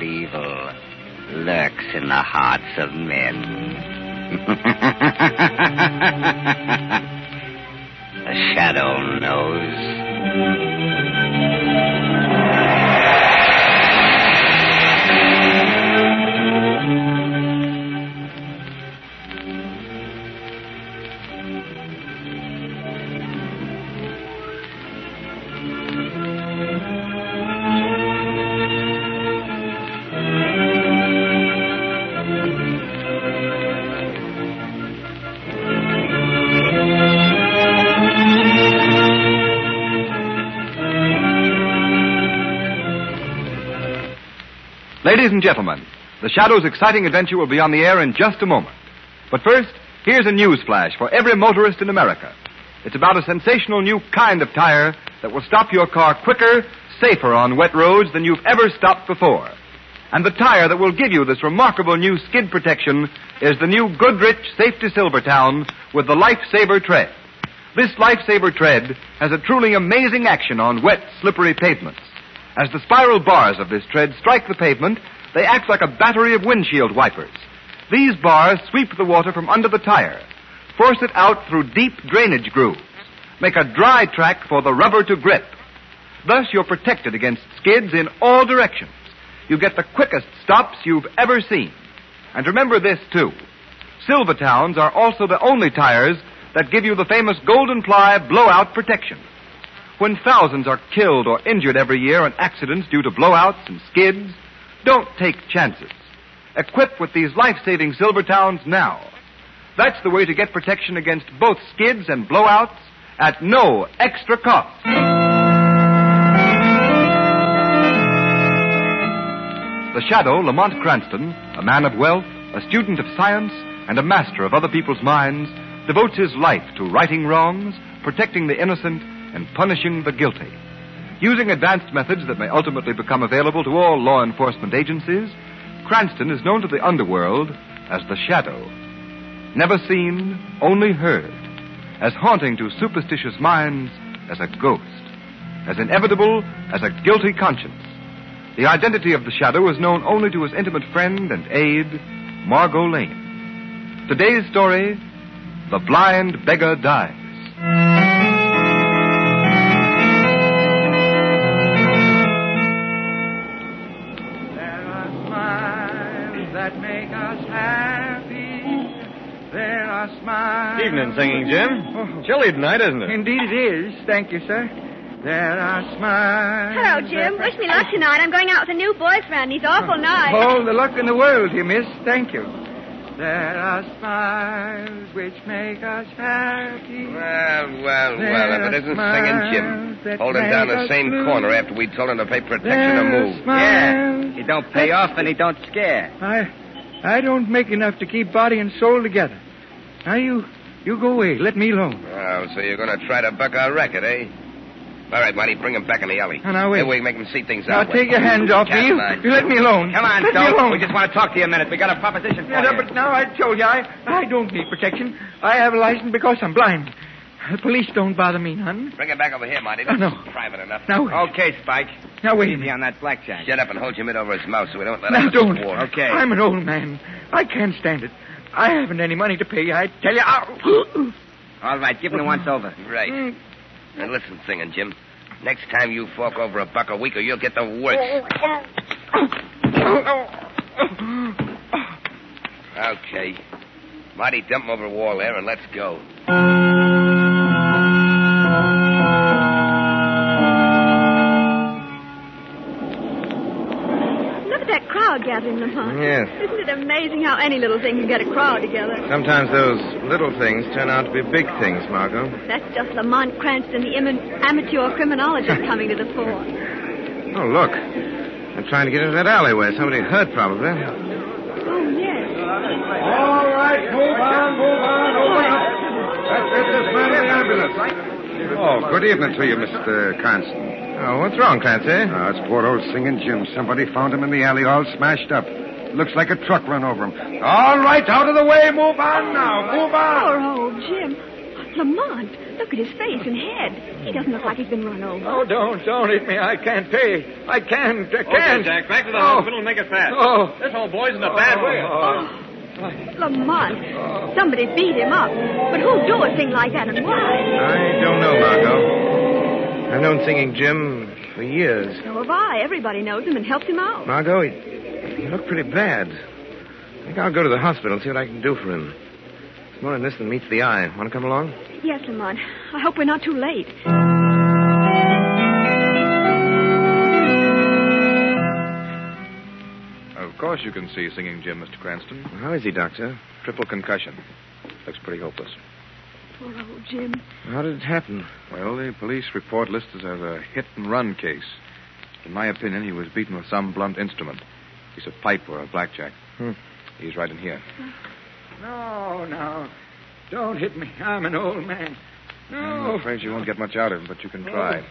but evil lurks in the hearts of men. The shadow knows. Ladies and gentlemen, The Shadow's exciting adventure will be on the air in just a moment. But first, here's a news flash for every motorist in America. It's about a sensational new kind of tire that will stop your car quicker, safer on wet roads than you've ever stopped before. And the tire that will give you this remarkable new skid protection is the new Goodrich Safety Silvertown with the Lifesaver Tread. This Lifesaver Tread has a truly amazing action on wet, slippery pavements. As the spiral bars of this tread strike the pavement, they act like a battery of windshield wipers. These bars sweep the water from under the tire, force it out through deep drainage grooves, make a dry track for the rubber to grip. Thus, you're protected against skids in all directions. You get the quickest stops you've ever seen. And remember this, too. Silvertowns are also the only tires that give you the famous Golden Ply blowout protection. When thousands are killed or injured every year in accidents due to blowouts and skids, don't take chances. Equip with these life-saving Silvertowns now. That's the way to get protection against both skids and blowouts at no extra cost. The Shadow, Lamont Cranston, a man of wealth, a student of science, and a master of other people's minds, devotes his life to righting wrongs, protecting the innocent, and punishing the guilty. Using advanced methods that may ultimately become available to all law enforcement agencies, Cranston is known to the underworld as the Shadow. Never seen, only heard. As haunting to superstitious minds as a ghost. As inevitable as a guilty conscience. The identity of the Shadow is known only to his intimate friend and aide, Margo Lane. Today's story, The Blind Beggar Dies. That make us happy. There are smiles. Evening, Singing Jim. Oh. Chilly tonight, isn't it? Indeed it is. Thank you, sir. There are smiles. Hello, Jim. Wish me luck tonight. I'm going out with a new boyfriend. He's awful nice. All the luck in the world, you miss. Thank you. There are smiles which make us happy. Well, if it isn't Singing Jim. Holding down the same corner after we told him to pay protection to move. Yeah, he don't pay off and he don't scare. I don't make enough to keep body and soul together. Now, you go away. Let me alone. Oh, so you're going to try to buck our record, eh? All right, Marty, bring him back in the alley. Now, wait. That way we make him see things Now, out. take your hands off me. You let me alone. Come on, let me Doc. alone. We just want to talk to you a minute. We got a proposition for you. But now I told you, I don't need protection. I have a license because I'm blind. The police don't bother me none. Bring him back over here, Marty. Oh, no. This is private enough. Now, wait. Okay, Spike. Now, wait. Easy on that blackjack. Shut up and hold your mitt over his mouth so we don't let Now, out don't. the war. Okay. I'm an old man. I can't stand it. I haven't any money to pay. I tell you. All right, give him the once over. Right. Now, listen, Singing Jim. Next time you fork over $1 a week or you'll get the works. Okay. Marty, dump him over the wall there and let's go. Look at that crowd gathering, Lamont. Yes. Isn't it amazing how any little thing can get a crowd together? Sometimes those little things turn out to be big things, Margo. That's just Lamont Cranston, the amateur criminologist, coming to the fore. Oh, look. They're trying to get into that alleyway. Somebody hurt, probably. Oh, yes. All right, move on. Open up. Let's get this man in the ambulance. Oh, good evening to you, Mr. Cranston. Oh, what's wrong, Clancy? It's poor old Singing Jim. Somebody found him in the alley all smashed up. Looks like a truck run over him. All right, out of the way. Move on now. Move on. Poor old Jim. Lamont, look at his face and head. He doesn't look like he's been run over. Oh, don't hit me. I can't pay. I can't. Okay, Jack, back to the hospital and make it fast. Oh. This old boy's in a bad way. Lamont, somebody beat him up. But who'd do a thing like that and why? I don't know, Margo. I've known Singing Jim for years. So have I. Everybody knows him and helped him out. Margo, he looked pretty bad. I think I'll go to the hospital and see what I can do for him. It's more in this than meets the eye. Want to come along? Yes, Lamont. I hope we're not too late. Of course you can see Singing Jim, Mr. Cranston. How is he, Doctor? Triple concussion. Looks pretty hopeless. Poor old Jim. How did it happen? Well, the police report lists it as a hit-and-run case. In my opinion, he was beaten with some blunt instrument. A piece of pipe or a blackjack. He's right in here. No. Don't hit me. I'm an old man. No. I'm afraid you won't get much out of him, but you can try.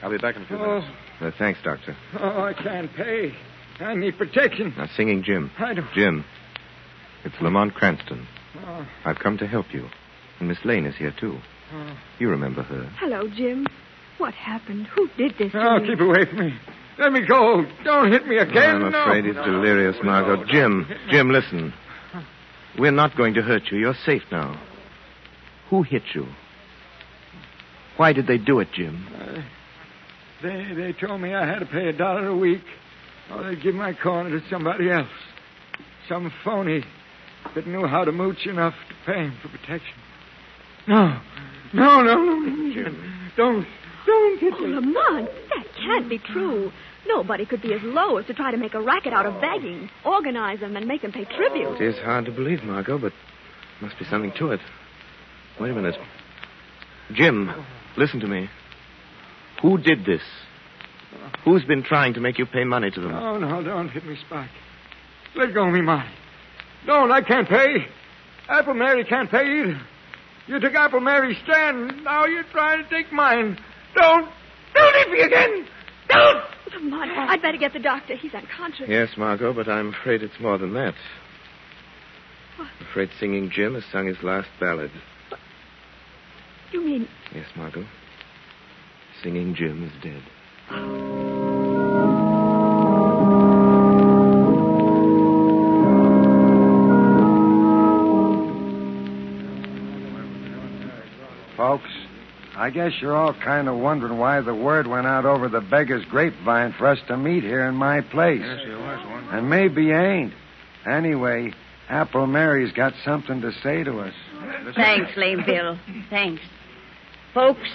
I'll be back in a few minutes. Thanks, Doctor. Oh, I can't pay. I need protection. Now, Singing Jim. I don't... Jim, it's Lamont Cranston. Oh. I've come to help you. And Miss Lane is here, too. You remember her. Hello, Jim. What happened? Who did this to Oh, me? keep away from me. Let me go. Don't hit me again. I'm afraid he's delirious, Margo. Jim, listen. We're not going to hurt you. You're safe now. Who hit you? Why did they do it, Jim? They told me I had to pay $1 a week, or they'd give my corner to somebody else. Some phony that knew how to mooch enough to pay him for protection. No, Jim. Don't hit me. Lamont, that can't be true. Nobody could be as low as to try to make a racket out of begging, organize them, and make them pay tribute. It is hard to believe, Margo, but must be something to it. Wait a minute. Jim, listen to me. Who did this? Who's been trying to make you pay money to them? No, don't hit me, Spike. Let go of me, money. Don't, I can't pay. Apple Mary can't pay either. You took Apple Mary's stand, now you're trying to take mine. Don't hit me again. Don't! Lamont, I'd better get the doctor. He's unconscious. Yes, Margo, but I'm afraid it's more than that. What? I'm afraid Singing Jim has sung his last ballad. You mean... Yes, Margo. Singing Jim is dead. Folks, I guess you're all kind of wondering why the word went out over the beggar's grapevine for us to meet here in my place. Yes, there was one. And maybe you ain't. Anyway, Apple Mary's got something to say to us. Thanks, Lame Bill. Thanks. Folks,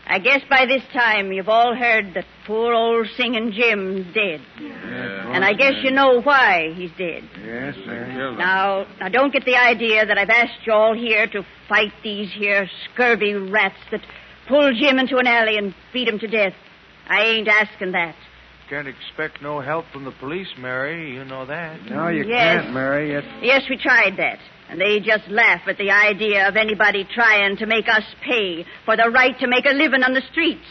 I guess by this time you've all heard that poor old Singing Jim's dead. And I guess you know why he's dead. Yes, sir. Now, don't get the idea that I've asked you all here to fight these here scurvy rats that pull Jim into an alley and beat him to death. I ain't asking that. Can't expect no help from the police, Mary. You know that. No, you Yes. can't, Mary. Yes, we tried that. And they just laugh at the idea of anybody trying to make us pay for the right to make a living on the streets.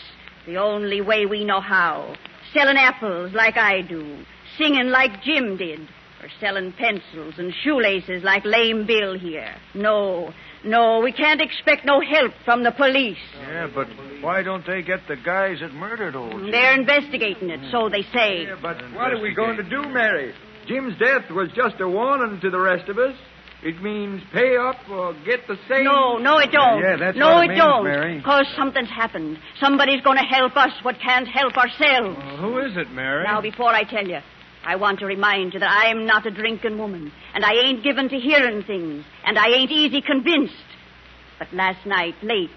The only way we know how. Selling apples like I do. Singing like Jim did. Or selling pencils and shoelaces like Lame Bill here. No, we can't expect no help from the police. Yeah, but why don't they get the guys that murdered old Jim? They're investigating it, so they say. Yeah, but what are we going to do, Mary? Jim's death was just a warning to the rest of us. It means pay up or get the same... No, it don't. Yeah, that's no, what it it means, don't. Mary. Because something's happened. Somebody's going to help us what can't help ourselves. Who is it, Mary? Now, before I tell you, I want to remind you that I am not a drinking woman, and I ain't given to hearing things, and I ain't easy convinced. But last night, late,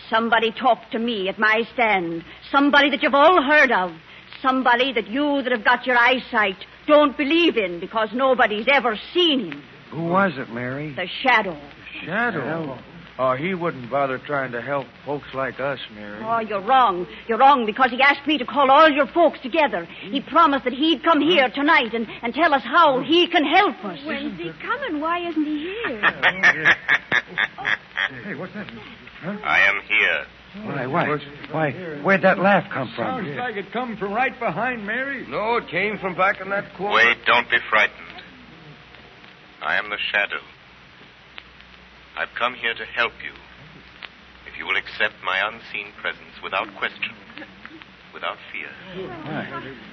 somebody talked to me at my stand. Somebody that you've all heard of. Somebody that you that have got your eyesight don't believe in because nobody's ever seen him. Who was it, Mary? The Shadow. Shadow? Oh, he wouldn't bother trying to help folks like us, Mary. Oh, you're wrong. You're wrong because he asked me to call all your folks together. He promised that he'd come here tonight and tell us how he can help us. When's he coming? Why isn't he here? Hey, what's that? I am here. Why, where'd that laugh come from? Sounds like it come from right behind Mary. No, it came from back in that corner. Wait, don't be frightened. I am the Shadow. I've come here to help you. accept my unseen presence without question, without fear.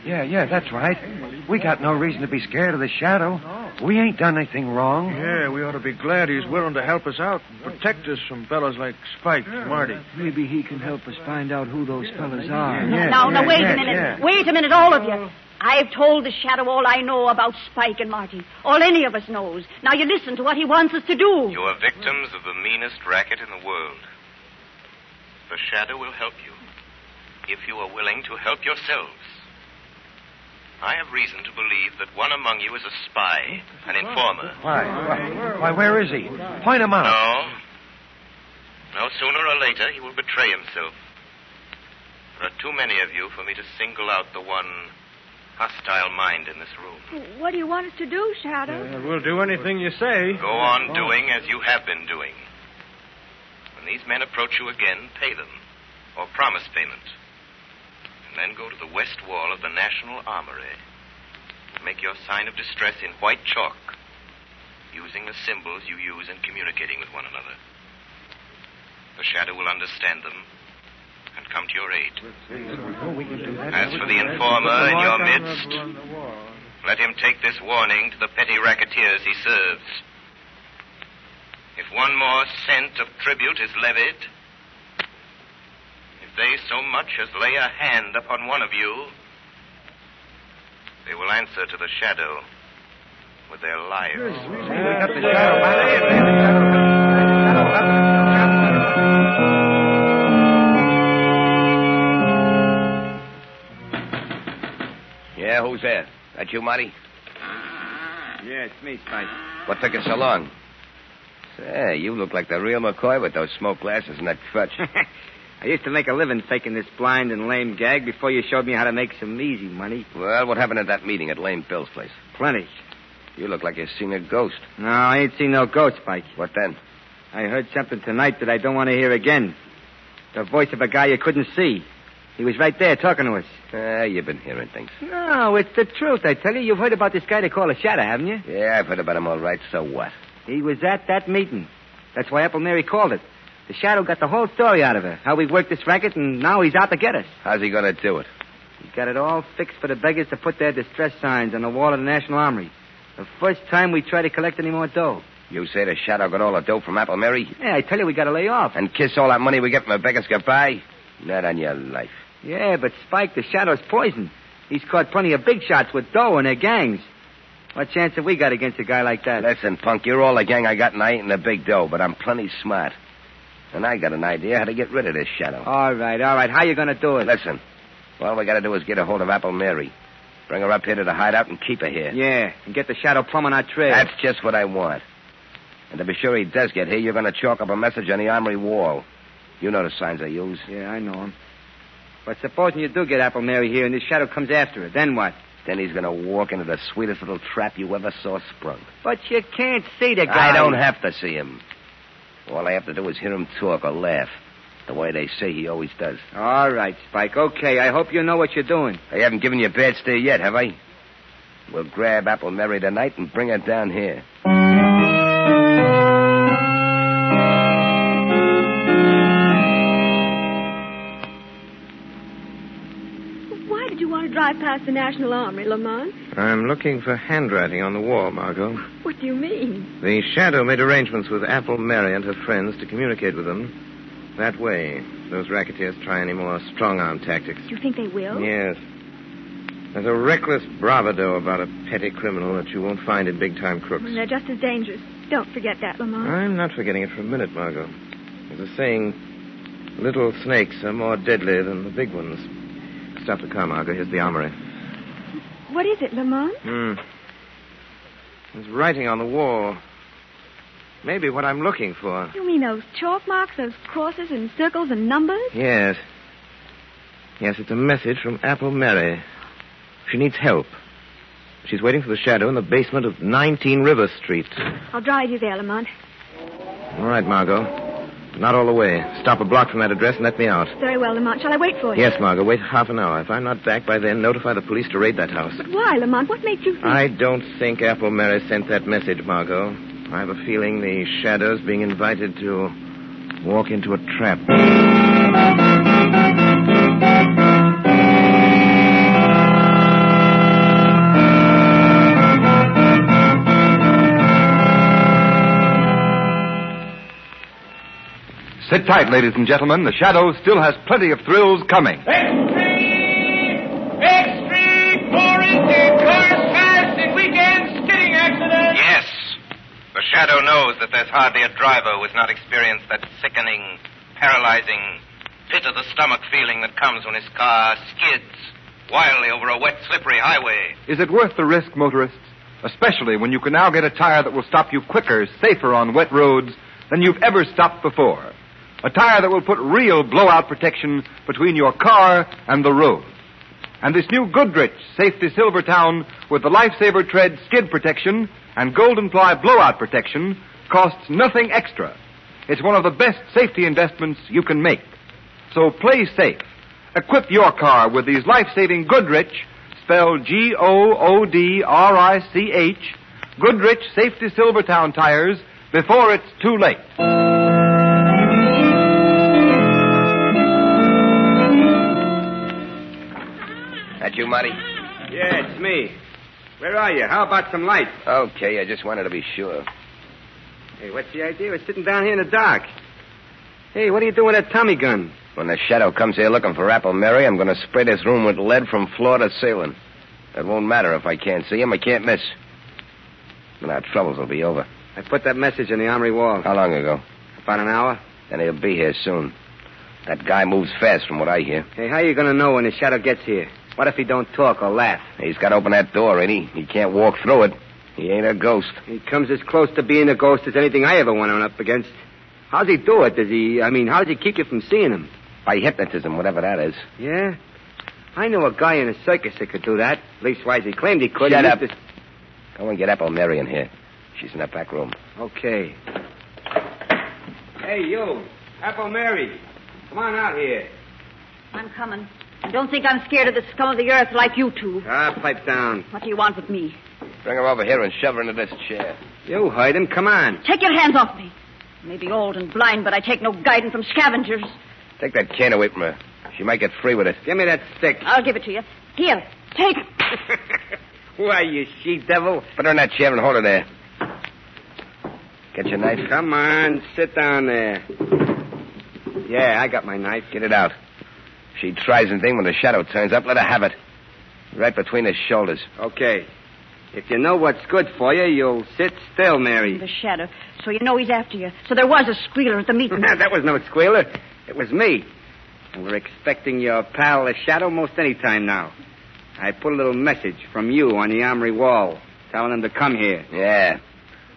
Yeah, that's right. We got no reason to be scared of the shadow. We ain't done anything wrong. Yeah, we ought to be glad he's willing to help us out and protect us from fellas like Spike and Marty. Maybe he can help us find out who those fellas are. Now, wait a minute. yeah. Wait a minute, all of you. I've told the shadow all I know about Spike and Marty. All any of us knows. Now you listen to what he wants us to do. You are victims of the meanest racket in the world. The shadow will help you, if you are willing to help yourselves. I have reason to believe that one among you is a spy, an informer. Why, where is he? Point him out. No, sooner or later he will betray himself. There are too many of you for me to single out the one hostile mind in this room. What do you want us to do, Shadow? We'll do anything you say. Go on doing as you have been doing. When these men approach you again, pay them, or promise payment. And then go to the west wall of the National Armory. Make your sign of distress in white chalk, using the symbols you use in communicating with one another. The shadow will understand them and come to your aid. As for the informer in your midst, let him take this warning to the petty racketeers he serves. If one more cent of tribute is levied, if they so much as lay a hand upon one of you, they will answer to the shadow with their lives. Yeah, who's there? That you, Marty? Yeah, it's me, Spike. What took you so long? Say, you look like the real McCoy with those smoke glasses and that crutch. I used to make a living faking this blind and lame gag before you showed me how to make some easy money. Well, what happened at that meeting at Lame Bill's place? Plenty. You look like you've seen a ghost. No, I ain't seen no ghost, Spike. What then? I heard something tonight that I don't want to hear again. The voice of a guy you couldn't see. He was right there talking to us. You've been hearing things. No, it's the truth, I tell you. You've heard about this guy they call a shadow, haven't you? Yeah, I've heard about him all right, so what? He was at that meeting. That's why Apple Mary called it. The shadow got the whole story out of her. How we worked this racket, and now he's out to get us. How's he going to do it? He's got it all fixed for the beggars to put their distress signs on the wall of the National Armory. The first time we try to collect any more dough. You say the shadow got all the dough from Apple Mary? Yeah, I tell you, we got to lay off. And kiss all that money we get from a beggar's goodbye? Not on your life. Yeah, but Spike, the shadow's poison. He's caught plenty of big shots with dough and their gangs. What chance have we got against a guy like that? Listen, punk, you're all the gang I got, and I ain't in the big dough, but I'm plenty smart. And I got an idea how to get rid of this shadow. All right. How you going to do it? Listen, all we got to do is get a hold of Apple Mary. Bring her up here to the hideout and keep her here. Yeah, and get the shadow plumb on our trail. That's just what I want. And to be sure he does get here, you're going to chalk up a message on the armory wall. You know the signs I use. Yeah, I know them. But supposing you do get Apple Mary here and this shadow comes after her, then what? Then he's going to walk into the sweetest little trap you ever saw sprung. But you can't see the guy. I don't have to see him. All I have to do is hear him talk or laugh, the way they say he always does. All right, Spike. Okay, I hope you know what you're doing. I haven't given you a bad steer yet, have I? We'll grab Apple Mary tonight and bring her down here. Why did you want to drive past the National Armory, Lamont? I'm looking for handwriting on the wall, Margo. What do you mean? The shadow made arrangements with Apple Mary and her friends to communicate with them. That way, those racketeers try any more strong-arm tactics. You think they will? Yes. There's a reckless bravado about a petty criminal that you won't find in big-time crooks. Well, they're just as dangerous. Don't forget that, Lamont. I'm not forgetting it for a minute, Margo. There's a saying, little snakes are more deadly than the big ones. Stop the car, Margo. Here's the armory. What is it, Lamont? There's writing on the wall. Maybe what I'm looking for. You mean those chalk marks, those crosses and circles and numbers? Yes. Yes, it's a message from Apple Mary. She needs help. She's waiting for the shadow in the basement of 19 River Street. I'll drive you there, Lamont. All right, Margo. Not all the way. Stop a block from that address and let me out. Very well, Lamont. Shall I wait for you? Yes, Margo. Wait half an hour. If I'm not back by then, notify the police to raid that house. But why, Lamont? What makes you think... I don't think Apple Mary sent that message, Margo. I have a feeling the shadow's being invited to Walk into a trap. Sit tight, ladies and gentlemen. The Shadow still has plenty of thrills coming. Extreme! Quarantine cars fast in weekend skidding accident! Yes. The Shadow knows that there's hardly a driver who has not experienced that sickening, paralyzing, pit-of-the-stomach feeling that comes when his car skids wildly over a wet, slippery highway. Is it worth the risk, motorists? Especially when you can now get a tire that will stop you quicker, safer on wet roads than you've ever stopped before. A tire that will put real blowout protection between your car and the road. And this new Goodrich Safety Silvertown with the Lifesaver Tread skid protection and Golden Ply blowout protection costs nothing extra. It's one of the best safety investments you can make. So play safe. Equip your car with these life-saving Goodrich, spelled Goodrich, Goodrich Safety Silvertown tires before it's too late. That you, Marty? Yeah, it's me. Where are you? How about some light? Okay, I just wanted to be sure. Hey, what's the idea? We're sitting down here in the dark. Hey, what are you doing with that Tommy gun? When the Shadow comes here looking for Apple Mary, I'm going to spray this room with lead from floor to ceiling. It won't matter if I can't see him. I can't miss. Then our troubles will be over. I put that message in the armory wall. How long ago? About an hour. Then he'll be here soon. That guy moves fast from what I hear. Hey, how are you going to know when the Shadow gets here? What if he don't talk or laugh? He's got to open that door, ain't he? He can't walk through it. He ain't a ghost. He comes as close to being a ghost as anything I ever went on up against. How's he do it? How does he keep you from seeing him? By hypnotism, whatever that is. Yeah? I know a guy in a circus that could do that. Leastwise, he claimed he could. Shut up. Go and get Apple Mary in here. She's in that back room. Okay. Hey, you. Apple Mary. Come on out here. I'm coming. Don't think I'm scared of the scum of the earth like you two. Pipe down. What do you want with me? Bring her over here and shove her into this chair. You heard him. Come on. Take your hands off me. I may be old and blind, but I take no guidance from scavengers. Take that can away from her. She might get free with it. Give me that stick. I'll give it to you. Here, take it. Why, you she-devil? Put her in that chair and hold her there. Get your knife? Come on, sit down there. Yeah, I got my knife. Get it out. If she tries anything when the Shadow turns up, let her have it. Right between his shoulders. Okay. If you know what's good for you, you'll sit still, Mary. The Shadow. So you know he's after you. So there was a squealer at the meeting. That was no squealer. It was me. And we're expecting your pal, the Shadow, most any time now. I put a little message from you on the armory wall, telling him to come here. Yeah.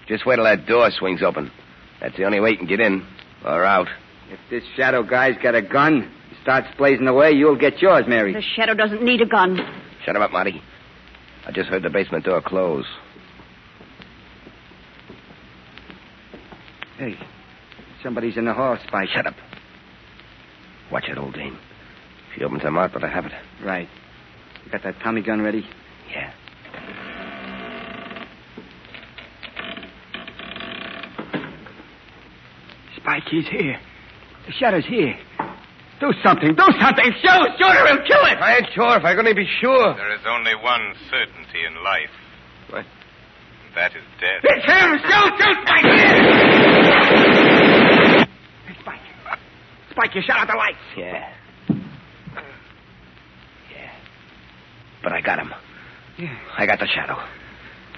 Just wait till that door swings open. That's the only way you can get in or out. If this Shadow guy's got a gun, he starts blazing away, you'll get yours, Mary. The Shadow doesn't need a gun. Shut him up, Marty. I just heard the basement door close. Hey, somebody's in the hall, Spike. Shut up. Watch it, old dame. If he opens her mouth, better have it. Right. You got that Tommy gun ready? Yeah. Spike, he's here. The Shadow's here. Do something. Do something. Shoot her. He'll kill it. I ain't sure if I can only be sure. There is only one certainty in life. What? That is death. It's him. Shoot, Spike. Hey, Spike. Spike, you shut out the lights. Yeah. But I got him. Yeah. I got the Shadow.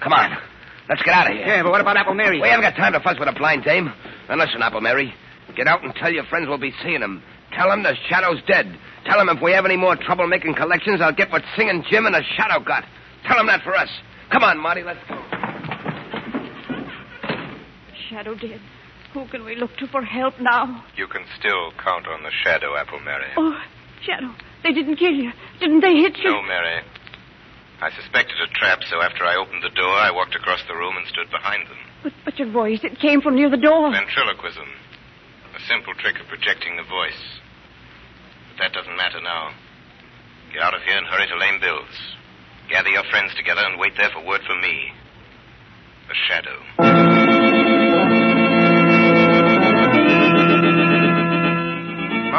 Come on. Let's get out of here. Yeah, but what about Apple Mary? We haven't got time to fuss with a blind dame. And listen, Apple Mary. Get out and tell your friends we'll be seeing him. Tell them the Shadow's dead. Tell them if we have any more trouble making collections, I'll get what Singing Jim and the Shadow got. Tell them that for us. Come on, Marty, let's go. Shadow dead. Who can we look to for help now? You can still count on the Shadow, Apple Mary. Oh, Shadow, they didn't kill you. Didn't they hit you? No, Mary. I suspected a trap, so after I opened the door, I walked across the room and stood behind them. But your voice, it came from near the door. Ventriloquism. A simple trick of projecting the voice. But that doesn't matter now. Get out of here and hurry to Lane Bill's. Gather your friends together and wait there for word from me. The Shadow.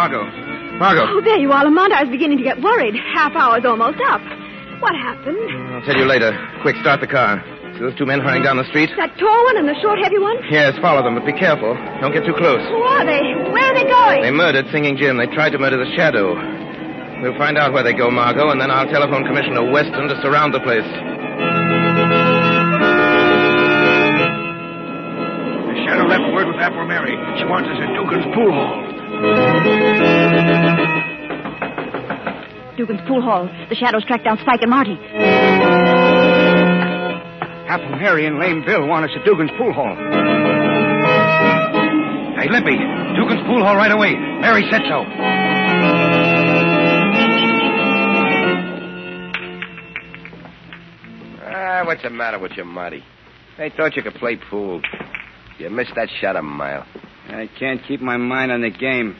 Margo. Margo. Oh, there you are, Lamont. I was beginning to get worried. Half hour's almost up. What happened? I'll tell you later. Quick, start the car. See those two men hurrying down the street? That tall one and the short, heavy one? Yes, follow them, but be careful. Don't get too close. Who are they? Where are they going? They murdered Singing Jim. They tried to murder the Shadow. We'll find out where they go, Margo, and then I'll telephone Commissioner Weston to surround the place. The Shadow left word with Apple Mary. She wants us at Dugan's pool hall. Dugan's pool hall. The Shadows tracked down Spike and Marty. Apple Mary and Lame Bill want us at Dugan's pool hall. Hey, Limpy, Dugan's pool hall right away. Mary said so. What's the matter with you, Marty? They thought you could play pool. You missed that shot a mile. I can't keep my mind on the game.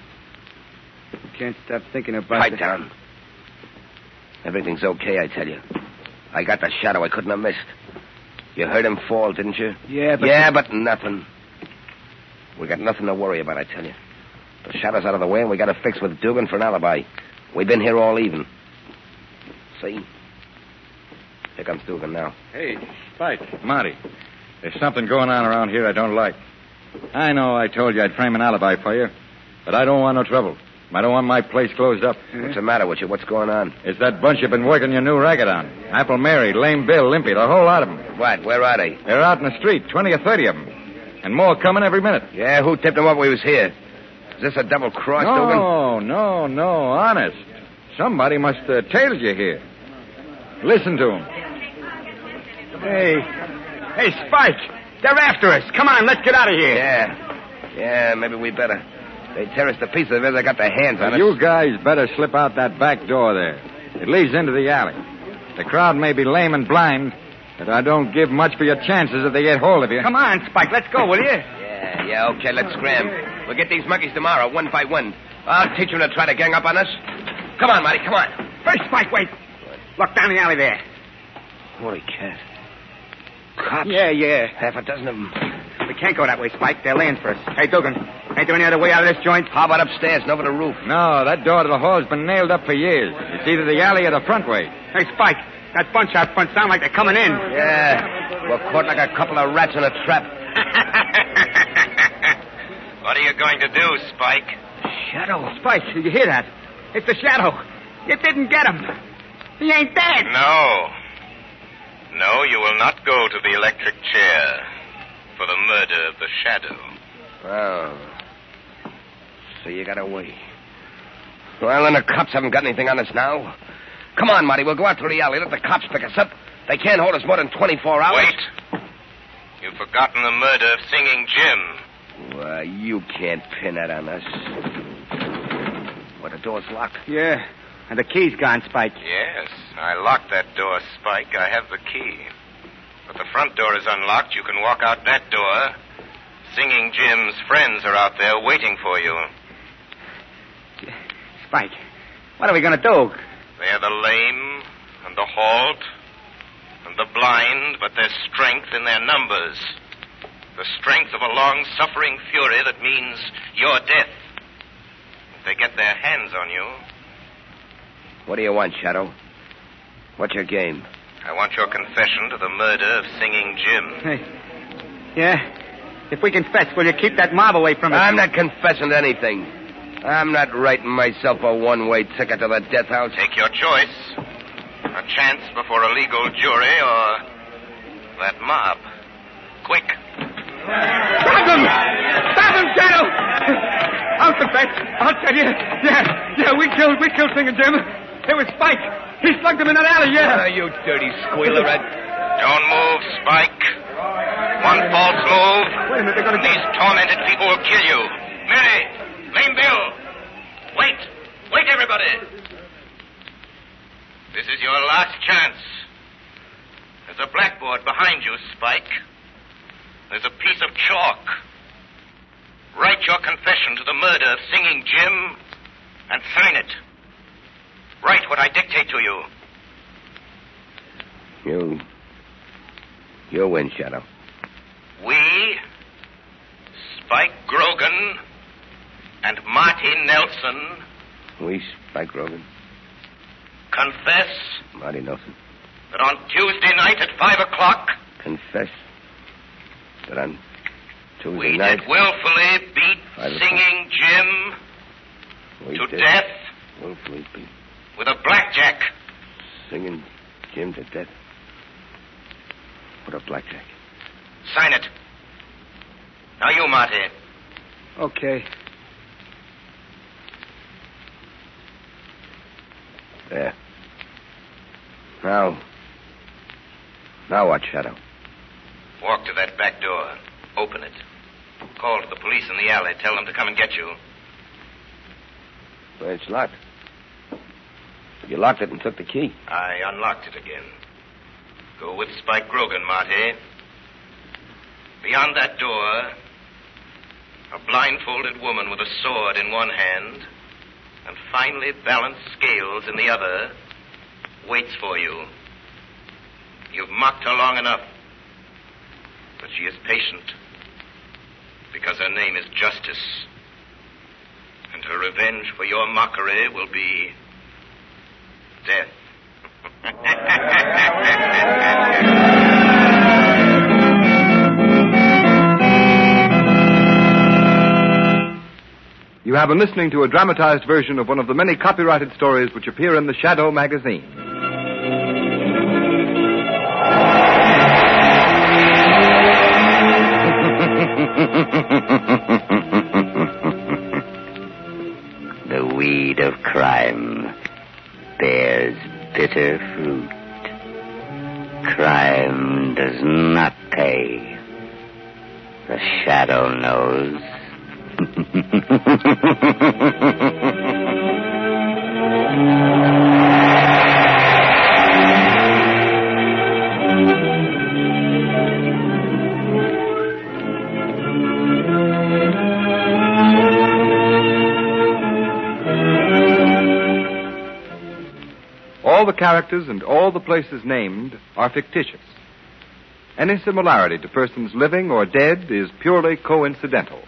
Can't stop thinking about Pipe down. Everything's okay, I tell you. I got the Shadow I couldn't have missed. You heard him fall, didn't you? Yeah, but... Yeah, but nothing. We got nothing to worry about, I tell you. The Shadow's out of the way, and we got a fix with Dugan for an alibi. We've been here all even. See? Here comes Dugan now. Hey, Spike, Marty. There's something going on around here I don't like. I know I told you I'd frame an alibi for you, but I don't want no trouble. I don't want my place closed up. What's the matter with you? What's going on? It's that bunch you've been working your new racket on. Apple Mary, Lame Bill, Limpy, the whole lot of them. What? Where are they? They're out in the street, 20 or 30 of them. And more coming every minute. Yeah, who tipped them up we was here? Is this a double cross, Dugan? No, honest. Somebody must have tailed you here. Listen to them. Hey, Spike, they're after us. Come on, let's get out of here. Yeah, maybe we better. They tear us to pieces if they got their hands on us. You guys better slip out that back door there. It leads into the alley. The crowd may be lame and blind, but I don't give much for your chances if they get hold of you. Come on, Spike, let's go, will you? Yeah, okay, let's scram. We'll get these monkeys tomorrow, one by one. I'll teach them to try to gang up on us. Come on, Marty, come on. Hey, Spike, wait. Look down the alley there. Holy cat. Cops? Yeah. Half a dozen of them. We can't go that way, Spike. They're laying for us. Hey, Dugan, ain't there any other way out of this joint? How about upstairs and over the roof? No, that door to the hall's been nailed up for years. It's either the alley or the front way. Hey, Spike, that bunch out front sound like they're coming in. Yeah, we're caught like a couple of rats in a trap. What are you going to do, Spike? Shadow. Spike, did you hear that? It's the Shadow. You didn't get him. He ain't dead. No, you will not go to the electric chair for the murder of the Shadow. Oh. So you got away. Well, then the cops haven't got anything on us now. Come on, Marty, we'll go out through the alley. Let the cops pick us up. They can't hold us more than 24 hours. Wait. You've forgotten the murder of Singing Jim. Well, you can't pin that on us. Well, the door's locked. Yeah, and the key's gone, Spike. Yes, I locked that door, Spike. I have the key. But the front door is unlocked. You can walk out that door. Singing Jim's friends are out there waiting for you. Spike, what are we going to do? They're the lame and the halt and the blind, but there's strength in their numbers. The strength of a long-suffering fury that means your death. If they get their hands on you... What do you want, Shadow? What's your game? I want your confession to the murder of Singing Jim. Hey. Yeah? If we confess, will you keep that mob away from us? I'm not confessing to anything. I'm not writing myself a one-way ticket to the death house. Take your choice. A chance before a legal jury or that mob. Quick. Stop him! Stop him, Shadow! I'll confess. I'll tell you. Yeah, we killed Singing Jim. It was Spike. He slugged him in that alley, yeah. You dirty squealerette. Don't move, Spike. One false move. Wait a minute, they're going to... These tormented people will kill you. Mary! Lame Bill! Wait, everybody! This is your last chance. There's a blackboard behind you, Spike. There's a piece of chalk. Write your confession to the murder of Singing Jim and sign it. Write what I dictate to you. You win, Shadow. We, Spike Grogan, and Marty Nelson We, Spike Grogan. confess Marty Nelson. that on Tuesday night at 5 o'clock Confess that on Tuesday we night... did willfully beat 5 o'clock. Singing Jim We to did death willfully beat with a blackjack. Singing Jim to death. What a blackjack. Sign it. Now you, Marty. Okay. There. Now what, Shadow? Walk to that back door. Open it. Call to the police in the alley. Tell them to come and get you. Well, it's locked. You locked it and took the key. I unlocked it again. Go with Spike Grogan, Marty. Beyond that door, a blindfolded woman with a sword in one hand and finely balanced scales in the other waits for you. You've mocked her long enough, but she is patient because her name is Justice, and her revenge for your mockery will be death. You have been listening to a dramatized version of one of the many copyrighted stories which appear in the Shadow magazine. The weed of crime bears bitter fruit. Crime does not pay. The Shadow knows. All the characters and all the places named are fictitious. Any similarity to persons living or dead is purely coincidental.